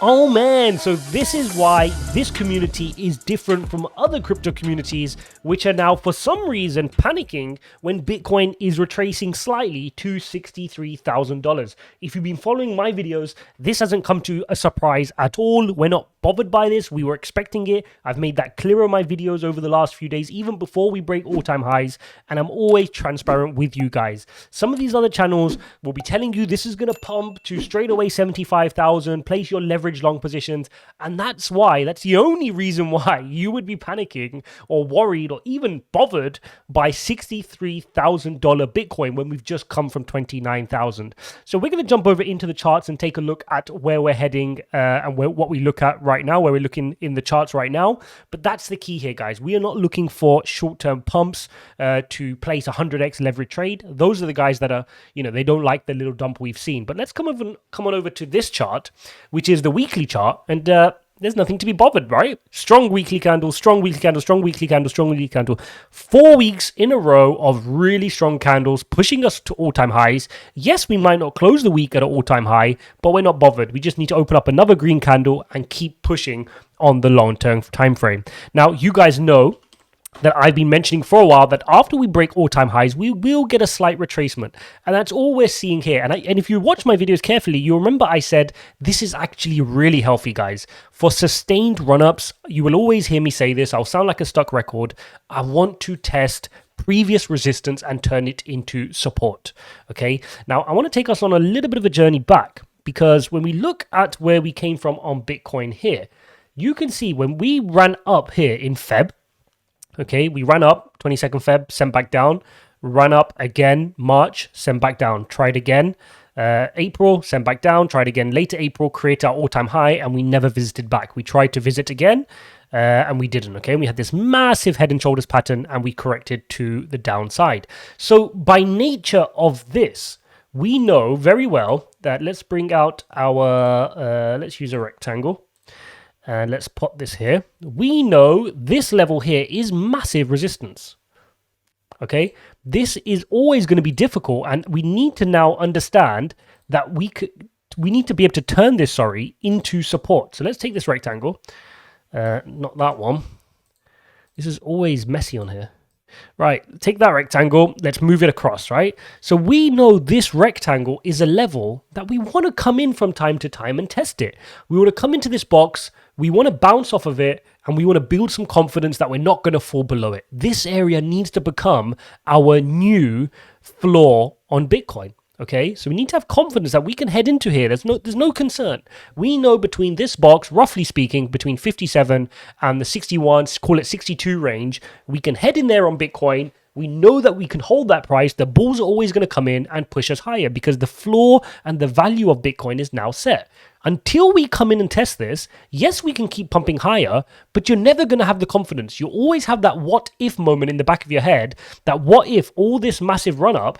Oh man, so this is why this community is different from other crypto communities, which are now for some reason panicking when Bitcoin is retracing slightly to $63,000. If you've been following my videos, this hasn't come to a surprise at all. We're not bothered by this. We were expecting it. I've made that clear in my videos over the last few days, even before we break all-time highs, and I'm always transparent with you guys. Some of these other channels will be telling you this is going to pump to straight away 75,000, place your leverage long positions, and that's the only reason why you would be panicking or worried or even bothered by $63,000 Bitcoin when we've just come from 29,000. So we're going to jump over into the charts and take a look at where we're heading and what we look at right now, where we're looking in the charts right now. But that's the key here, guys. We are not looking for short-term pumps to place a 100x leverage trade. Those are the guys that are, they don't like the little dump we've seen. But let's come on over to this chart, which is the weekly chart, and there's nothing to be bothered, right? Strong weekly candle, strong weekly candle, strong weekly candle, strong weekly candle. 4 weeks in a row of really strong candles pushing us to all-time highs. Yes, we might not close the week at an all-time high, but we're not bothered. We just need to open up another green candle and keep pushing on the long-term time frame. Now, you guys know that I've been mentioning for a while that after we break all-time highs, we will get a slight retracement. And that's all we're seeing here. And if you watch my videos carefully, you'll remember I said this is actually really healthy, guys. For sustained run-ups, you will always hear me say this. I'll sound like a stuck record. I want to test previous resistance and turn it into support. Okay? Now, I want to take us on a little bit of a journey back, because when we look at where we came from on Bitcoin here, you can see when we ran up here in Feb, okay, we ran up 22nd Feb, sent back down, ran up again, March, sent back down, tried again, April, sent back down, tried again, later April, create our all-time high, and we never visited back. We tried to visit again, and we didn't, okay? We had this massive head and shoulders pattern, and we corrected to the downside. So by nature of this, we know very well that, let's bring out our, let's use a rectangle. And let's put this here. We know this level here is massive resistance. Okay, this is always going to be difficult, and we need to now understand that we need to be able to turn this, into support. So let's take this rectangle. Not that one. This is always messy on here. Right, take that rectangle, let's move it across, right? So we know this rectangle is a level that we want to come in from time to time and test it. We want to come into this box, we want to bounce off of it, and we want to build some confidence that we're not going to fall below it. This area needs to become our new floor on Bitcoin. Okay, so we need to have confidence that we can head into here. There's no concern. We know between this box, roughly speaking, between 57 and the 61, call it 62 range, we can head in there on Bitcoin. We know that we can hold that price. The bulls are always going to come in and push us higher because the floor and the value of Bitcoin is now set. Until we come in and test this, yes, we can keep pumping higher, but you're never going to have the confidence. You'll always have that what if moment in the back of your head, that what if all this massive run-up,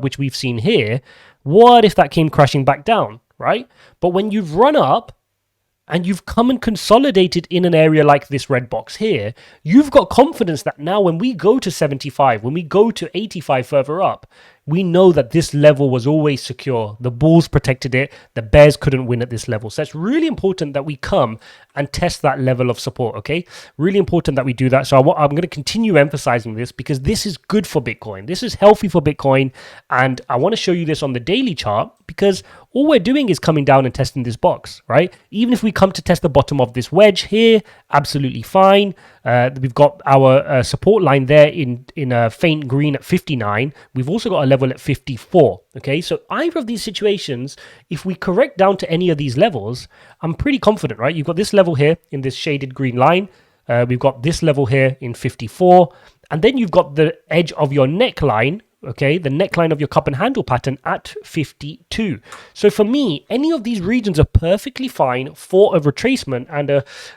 which we've seen here, what if that came crashing back down, right? But when you've run up and you've come and consolidated in an area like this red box here, you've got confidence that now when we go to 75, when we go to 85 further up, we know that this level was always secure. The bulls protected it. The bears couldn't win at this level. So it's really important that we come and test that level of support, okay? Really important that we do that. So I'm going to continue emphasizing this because this is good for Bitcoin. This is healthy for Bitcoin. And I want to show you this on the daily chart because all we're doing is coming down and testing this box, right? Even if we come to test the bottom of this wedge here, absolutely fine. We've got our support line there in a faint green at 59. We've also got a level at 54. Okay, so either of these situations, if we correct down to any of these levels, I'm pretty confident, right? You've got this level here in this shaded green line. We've got this level here in 54. And then you've got the edge of your neckline, okay, the neckline of your cup and handle pattern at 52. So for me, any of these regions are perfectly fine for a retracement and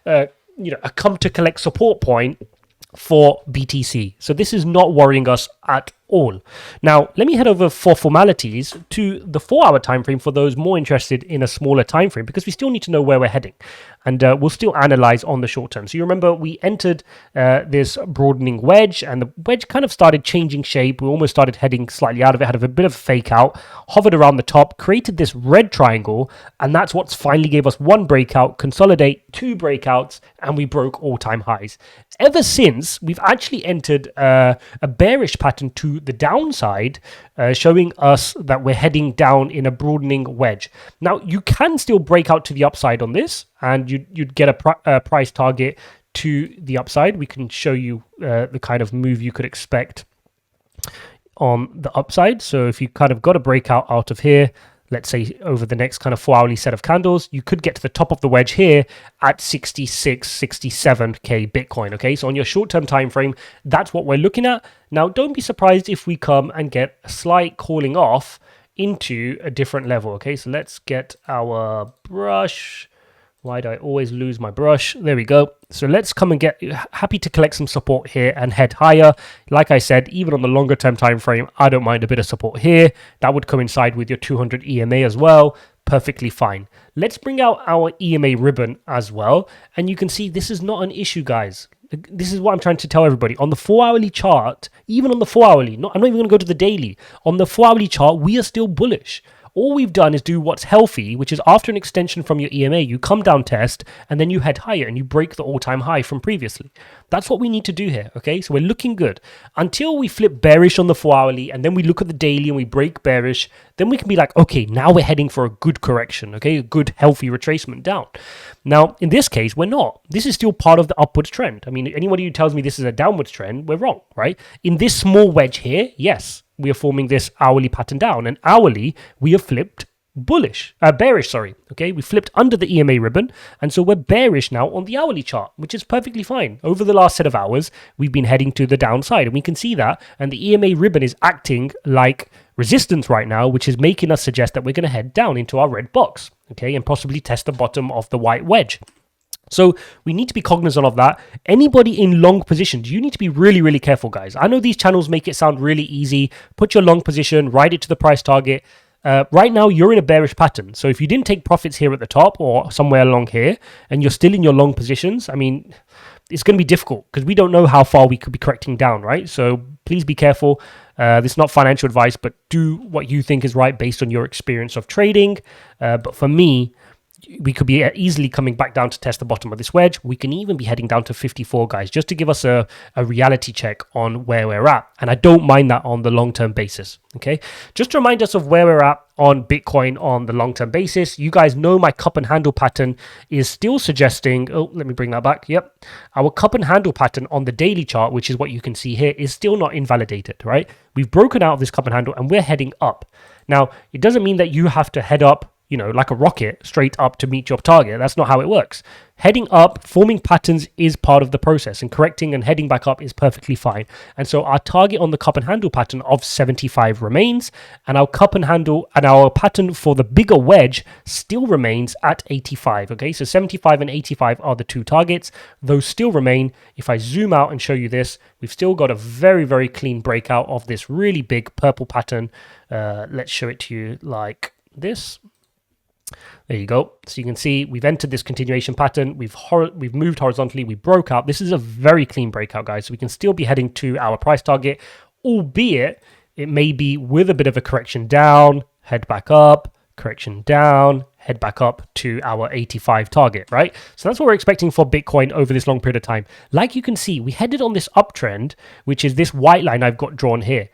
a come to collect support point for BTC. So this is not worrying us at all. Now, let me head over for formalities to the 4-hour time frame for those more interested in a smaller time frame, because we still need to know where we're heading, and we'll still analyze on the short term. So you remember we entered this broadening wedge, and the wedge kind of started changing shape. We almost started heading slightly out of it, had a bit of a fake out, hovered around the top, created this red triangle, and that's what's finally gave us one breakout, consolidate, 2 breakouts, and we broke all-time highs. Ever since, we've actually entered a bearish pattern to the downside, showing us that we're heading down in a broadening wedge. Now, you can still break out to the upside on this, and you'd get a price target to the upside. We can show you the kind of move you could expect on the upside. So if you kind of got a breakout out of here, let's say over the next kind of 4-hourly set of candles, you could get to the top of the wedge here at 66, 67k Bitcoin. Okay, so on your short-term time frame, that's what we're looking at. Now, don't be surprised if we come and get a slight calling off into a different level. Okay, so let's get our brush. Why do I always lose my brush? There we go. So let's come and get happy to collect some support here and head higher. Like I said, even on the longer term time frame, I don't mind a bit of support here. That would coincide with your 200 EMA as well. Perfectly fine. Let's bring out our EMA ribbon as well. And you can see this is not an issue, guys. This is what I'm trying to tell everybody. On the 4-hourly chart, even on the 4-hourly, I'm not even going to go to the daily. On the 4-hourly chart, we are still bullish. All we've done is do what's healthy, which is after an extension from your EMA, you come down test, and then you head higher and you break the all-time high from previously. That's what we need to do here, okay? So we're looking good. Until we flip bearish on the 4-hourly, and then we look at the daily and we break bearish, then we can be like, okay, now we're heading for a good correction, okay? A good, healthy retracement down. Now, in this case, we're not. This is still part of the upwards trend. I mean, anybody who tells me this is a downwards trend, we're wrong, right? In this small wedge here, yes, we are forming this hourly pattern down, and hourly we have flipped bearish, okay? We flipped under the EMA ribbon, and so we're bearish now on the hourly chart, which is perfectly fine. Over the last set of hours, we've been heading to the downside, and we can see that, and the EMA ribbon is acting like resistance right now, which is making us suggest that we're going to head down into our red box, okay, and possibly test the bottom of the white wedge. So we need to be cognizant of that. Anybody in long positions, you need to be really, really careful, guys. I know these channels make it sound really easy. Put your long position, ride it to the price target. Right now, you're in a bearish pattern. So if you didn't take profits here at the top or somewhere along here, and you're still in your long positions, I mean, it's going to be difficult because we don't know how far we could be correcting down, right? So please be careful. This is not financial advice, but do what you think is right based on your experience of trading. But for me, we could be easily coming back down to test the bottom of this wedge. We can even be heading down to 54, guys, just to give us a reality check on where we're at. And I don't mind that on the long-term basis, okay? Just to remind us of where we're at on Bitcoin on the long-term basis. You guys know my cup and handle pattern is still suggesting, oh, let me bring that back. Yep. Our cup and handle pattern on the daily chart, which is what you can see here, is still not invalidated, right? We've broken out of this cup and handle and we're heading up. Now, it doesn't mean that you have to head up, you know, like a rocket straight up to meet your target. That's not how it works. Heading up, forming patterns is part of the process, and correcting and heading back up is perfectly fine. And so our target on the cup and handle pattern of 75 remains, and our cup and handle and our pattern for the bigger wedge still remains at 85. Okay, so 75 and 85 are the two targets. Those still remain. If I zoom out and show you this, we've still got a very, very clean breakout of this really big purple pattern. Let's show it to you like this. There you go. So you can see we've entered this continuation pattern. We've moved horizontally. We broke out. This is a very clean breakout, guys. So we can still be heading to our price target, albeit it may be with a bit of a correction down, head back up, correction down, head back up to our 85 target, right? So that's what we're expecting for Bitcoin over this long period of time. Like you can see, we headed on this uptrend, which is this white line I've got drawn here.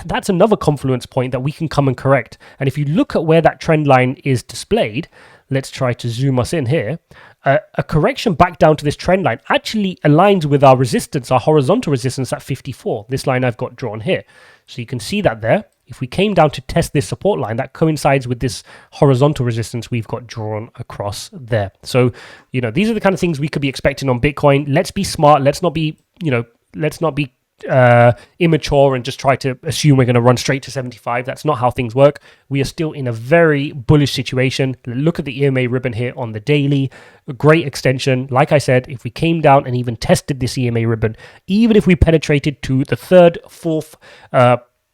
That's another confluence point that we can come and correct. And if you look at where that trend line is displayed, let's try to zoom us in here. A correction back down to this trend line actually aligns with our resistance, our horizontal resistance at 54. This line I've got drawn here. So you can see that there. If we came down to test this support line, that coincides with this horizontal resistance we've got drawn across there. So, you know, these are the kind of things we could be expecting on Bitcoin. Let's be smart. Let's not be immature and just try to assume we're going to run straight to 75. That's not how things work. We are still in a very bullish situation. Look at the EMA ribbon here on the daily. A great extension. Like I said, if we came down and even tested this EMA ribbon, even if we penetrated to the third, fourth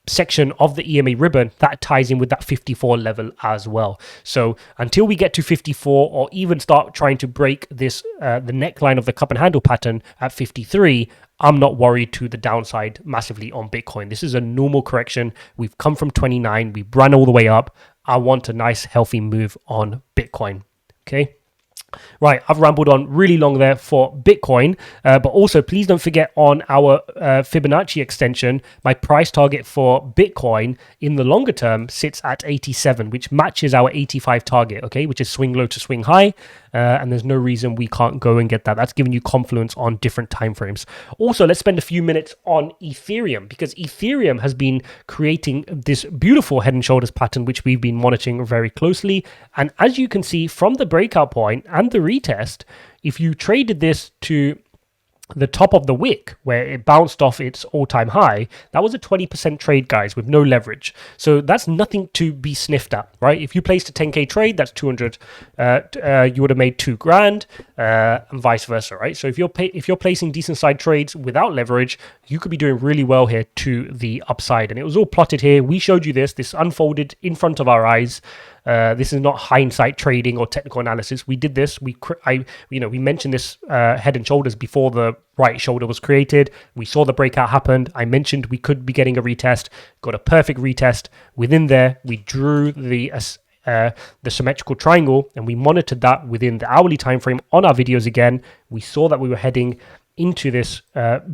section of the EMA ribbon, that ties in with that 54 level as well. So until we get to 54 or even start trying to break this the neckline of the cup and handle pattern at 53, I'm not worried to the downside massively on Bitcoin. This is a normal correction. We've come from 29, we ran all the way up. I want a nice healthy move on Bitcoin. Okay. Right, I've rambled on really long there for Bitcoin, but also please don't forget on our Fibonacci extension, my price target for Bitcoin in the longer term sits at 87, which matches our 85 target, okay, which is swing low to swing high, and there's no reason we can't go and get that. That's giving you confluence on different timeframes. Also, let's spend a few minutes on Ethereum, because Ethereum has been creating this beautiful head and shoulders pattern, which we've been monitoring very closely, and as you can see from the breakout point and the retest, if you traded this to the top of the wick where it bounced off its all-time high, that was a 20% trade, guys, with no leverage. So that's nothing to be sniffed at, right? If you placed a 10k trade, that's 200, you would have made 2 grand, and vice versa, right? So if you're placing decent side trades without leverage, you could be doing really well here to the upside. And it was all plotted here. We showed you this unfolded in front of our eyes. This is not hindsight trading or technical analysis. We did this. We mentioned this head and shoulders before the right shoulder was created. We saw the breakout happened. I mentioned we could be getting a retest. Got a perfect retest. Within there, we drew the symmetrical triangle, and we monitored that within the hourly time frame on our videos again. We saw that we were heading into this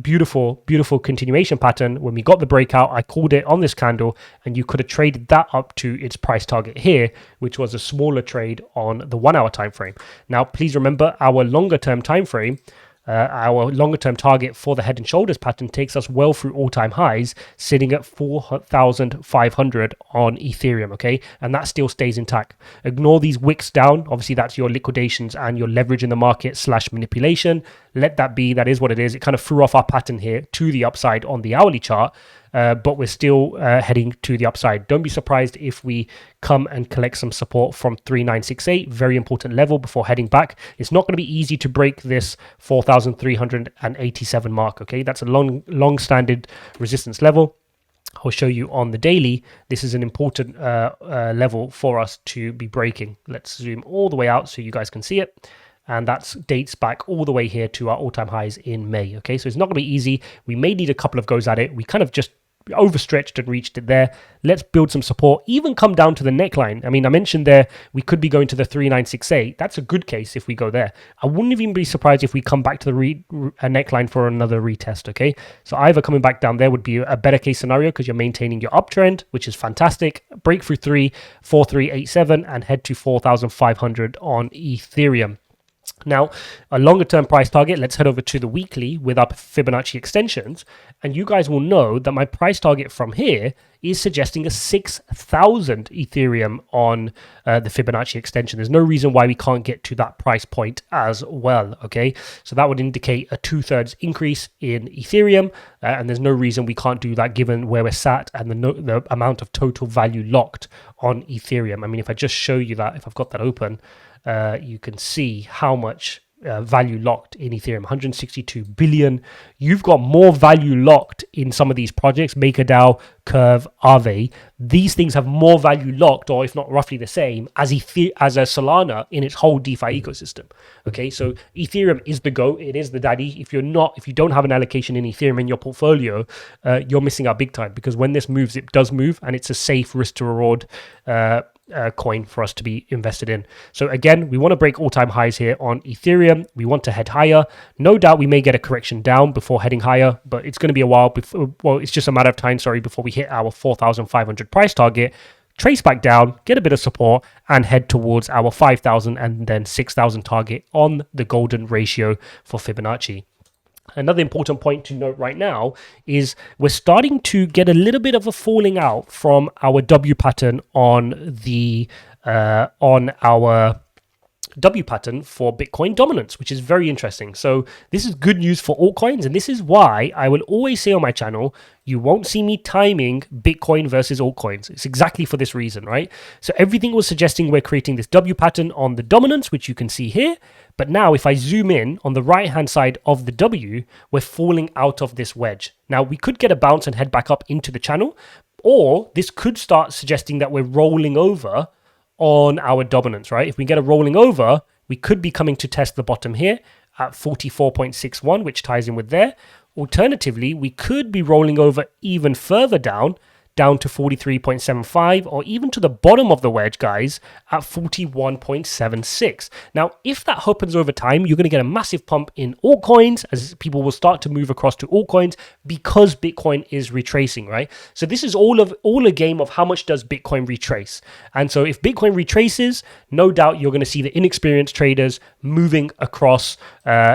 beautiful continuation pattern. When we got the breakout, I called it on this candle, and you could have traded that up to its price target here, which was a smaller trade on the 1 hour time frame. Now, please remember our longer term time frame. Our longer term target for the head and shoulders pattern takes us well through all-time highs, sitting at 4,500 on Ethereum, okay? And that still stays intact. Ignore these wicks down. Obviously, that's your liquidations and your leverage in the market / manipulation. Let that be. That is what it is. It kind of threw off our pattern here to the upside on the hourly chart. But we're still heading to the upside. Don't be surprised if we come and collect some support from 3968, very important level before heading back. It's not going to be easy to break this 4,387 mark, okay? That's a long-standing resistance level. I'll show you on the daily. This is an important level for us to be breaking. Let's zoom all the way out so you guys can see it. And that dates back all the way here to our all-time highs in May, okay? So it's not going to be easy. We may need a couple of goes at it. We kind of just overstretched and reached it there. Let's build some support, even come down to the neckline. I mean, I mentioned there, we could be going to the 3968. That's a good case if we go there. I wouldn't even be surprised if we come back to the neckline for another retest, okay? So either coming back down there would be a better case scenario because you're maintaining your uptrend, which is fantastic. Break through 4387 and head to 4,500 on Ethereum. Now, a longer term price target, let's head over to the weekly with our Fibonacci extensions. And you guys will know that my price target from here is suggesting a 6,000 Ethereum on the Fibonacci extension. There's no reason why we can't get to that price point as well, okay? So that would indicate a 2/3 increase in Ethereum. And there's no reason we can't do that given where we're sat and the amount of total value locked on Ethereum. I mean, if I just show you that, if I've got that open, you can see how much value locked in Ethereum, 162 billion. You've got more value locked in some of these projects, MakerDAO, Curve, Aave. These things have more value locked, or if not roughly the same, as a Solana in its whole DeFi ecosystem. Okay, so Ethereum is the GOAT. It is the daddy. If you don't have an allocation in Ethereum in your portfolio, you're missing out big time, because when this moves, it does move, and it's a safe risk to reward coin for us to be invested in. So again, we want to break all-time highs here on Ethereum. We want to head higher. No doubt we may get a correction down before heading higher, but it's going to be a while before, well, it's just a matter of time, before we hit our 4,500 price target, trace back down, get a bit of support, and head towards our 5,000 and then 6,000 target on the golden ratio for Fibonacci. Another important point to note right now is we're starting to get a little bit of a falling out from our W pattern on the on our W pattern for Bitcoin dominance, which is very interesting. So this is good news for altcoins, and this is why I will always say on my channel, you won't see me timing Bitcoin versus altcoins. It's exactly for this reason, right? So everything was suggesting we're creating this W pattern on the dominance, which you can see here. But now if I zoom in on the right-hand side of the W, we're falling out of this wedge. Now we could get a bounce and head back up into the channel, or this could start suggesting that we're rolling over on our dominance, right? If we get a rolling over, we could be coming to test the bottom here at 44.61, which ties in with there. Alternatively, we could be rolling over even further down to 43.75, or even to the bottom of the wedge, guys, at 41.76. Now, if that happens over time, you're going to get a massive pump in altcoins as people will start to move across to altcoins because Bitcoin is retracing, right? So this is all a game of how much does Bitcoin retrace. And so if Bitcoin retraces, no doubt you're going to see the inexperienced traders moving across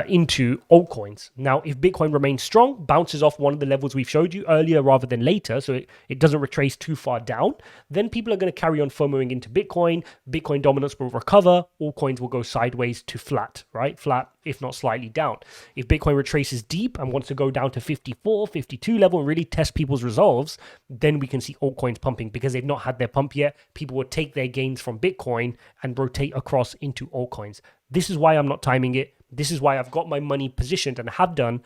into altcoins. Now, if Bitcoin remains strong, bounces off one of the levels we've showed you earlier rather than later, so it doesn't retrace too far down, then people are going to carry on FOMOing into Bitcoin. Bitcoin dominance will recover. All coins will go sideways to flat, right? Flat, if not slightly down. If Bitcoin retraces deep and wants to go down to 54, 52 level and really test people's resolves, then we can see altcoins pumping because they've not had their pump yet. People will take their gains from Bitcoin and rotate across into altcoins. This is why I'm not timing it. This is why I've got my money positioned and have done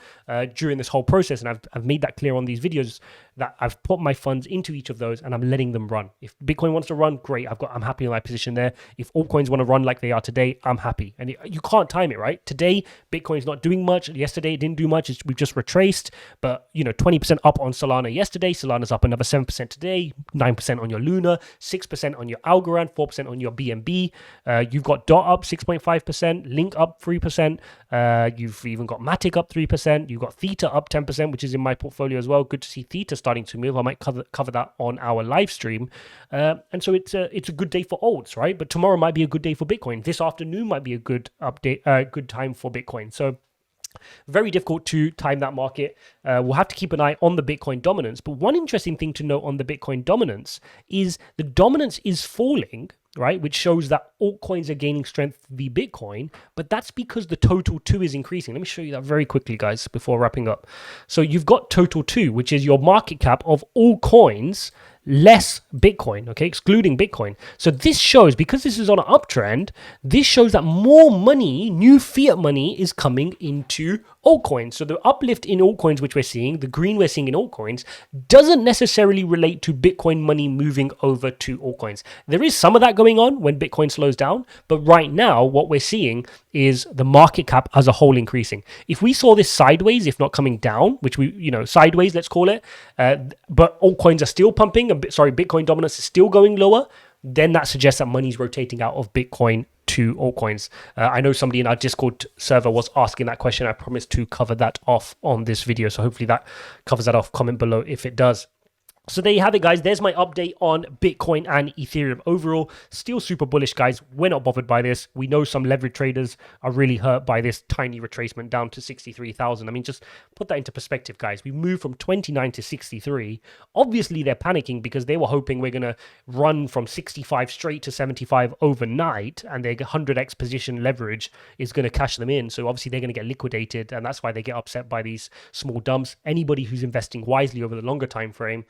during this whole process. And I've made that clear on these videos that I've put my funds into each of those and I'm letting them run. If Bitcoin wants to run, great. I'm happy in my position there. If altcoins want to run like they are today, I'm happy. And you can't time it, right? Today, Bitcoin's not doing much. Yesterday, it didn't do much. We've just retraced. But, 20% up on Solana yesterday. Solana's up another 7% today, 9% on your Luna, 6% on your Algorand, 4% on your BNB. You've got DOT up 6.5%, Link up 3%. You've even got Matic up 3%. You've got Theta up 10%, which is in my portfolio as well. Good to see Theta starting to move. I might cover that on our live stream. And so it's a good day for alts, right? But tomorrow might be a good day for Bitcoin. This afternoon might be a good good time for Bitcoin. So very difficult to time that market. We'll have to keep an eye on the Bitcoin dominance. But one interesting thing to note on the Bitcoin dominance is the dominance is falling, right? Which shows that altcoins are gaining strength v Bitcoin, but that's because the total 2 is increasing. Let me show you that very quickly, guys, before wrapping up. So you've got total 2, which is your market cap of all coins less Bitcoin, okay, excluding Bitcoin. So this shows, because this is on an uptrend, this shows that more money, new fiat money, is coming into altcoins. So the uplift in altcoins, which we're seeing, the green we're seeing in altcoins, doesn't necessarily relate to Bitcoin money moving over to altcoins. There is some of that going on when Bitcoin slows down, but right now what we're seeing is the market cap as a whole increasing. If we saw this sideways, if not coming down, which we, sideways, let's call it, but altcoins are still pumping, Bitcoin dominance is still going lower, then that suggests that money's rotating out of Bitcoin to altcoins. I know somebody in our Discord server was asking that question. I promised to cover that off on this video, so hopefully that covers that off. Comment below if it does. So there you have it, guys. There's my update on Bitcoin and Ethereum overall. Still super bullish, guys. We're not bothered by this. We know some leverage traders are really hurt by this tiny retracement down to 63,000. I mean, just put that into perspective, guys. We moved from 29 to 63. Obviously, they're panicking because they were hoping we're going to run from 65 straight to 75 overnight, and their 100x position leverage is going to cash them in. So obviously, they're going to get liquidated, and that's why they get upset by these small dumps. Anybody who's investing wisely over the longer time frame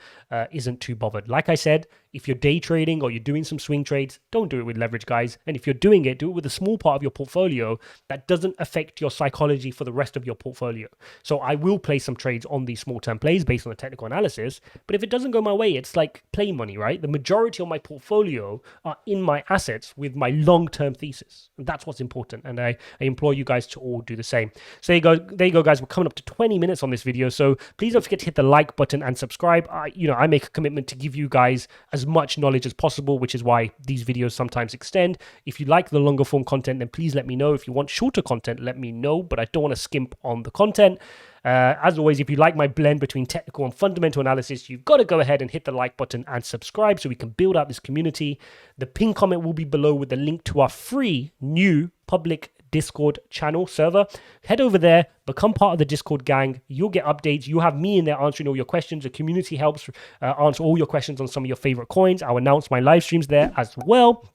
isn't too bothered. Like I said, if you're day trading or you're doing some swing trades, don't do it with leverage, guys. And if you're doing it, do it with a small part of your portfolio that doesn't affect your psychology for the rest of your portfolio. So I will play some trades on these small term plays based on the technical analysis, but if it doesn't go my way, it's like play money, right? The majority of my portfolio are in my assets with my long-term thesis. And that's what's important. And I implore you guys to all do the same. So there you go, guys. We're coming up to 20 minutes on this video. So please don't forget to hit the like button and subscribe. I make a commitment to give you guys as much knowledge as possible, which is why these videos sometimes extend. If you like the longer form content, then please let me know. If you want shorter content, let me know, but I don't want to skimp on the content. As always, if you like my blend between technical and fundamental analysis, you've got to go ahead and hit the like button and subscribe so we can build out this community. The pinned comment will be below with the link to our free new public Discord channel server. Head over there, become part of the Discord gang. You'll get updates. You'll have me in there answering all your questions. The community helps answer all your questions on some of your favorite coins. I'll announce my live streams there as well.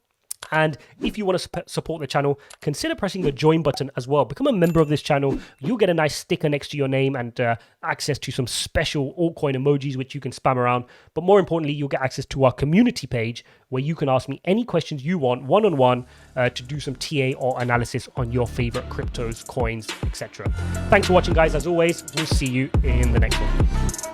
And if you want to support the channel, consider pressing the join button as well. Become a member of this channel. You'll get a nice sticker next to your name and access to some special altcoin emojis which you can spam around. But more importantly, you'll get access to our community page where you can ask me any questions you want one-on-one to do some TA or analysis on your favorite cryptos, coins, etc. Thanks for watching, guys. As always, we'll see you in the next one.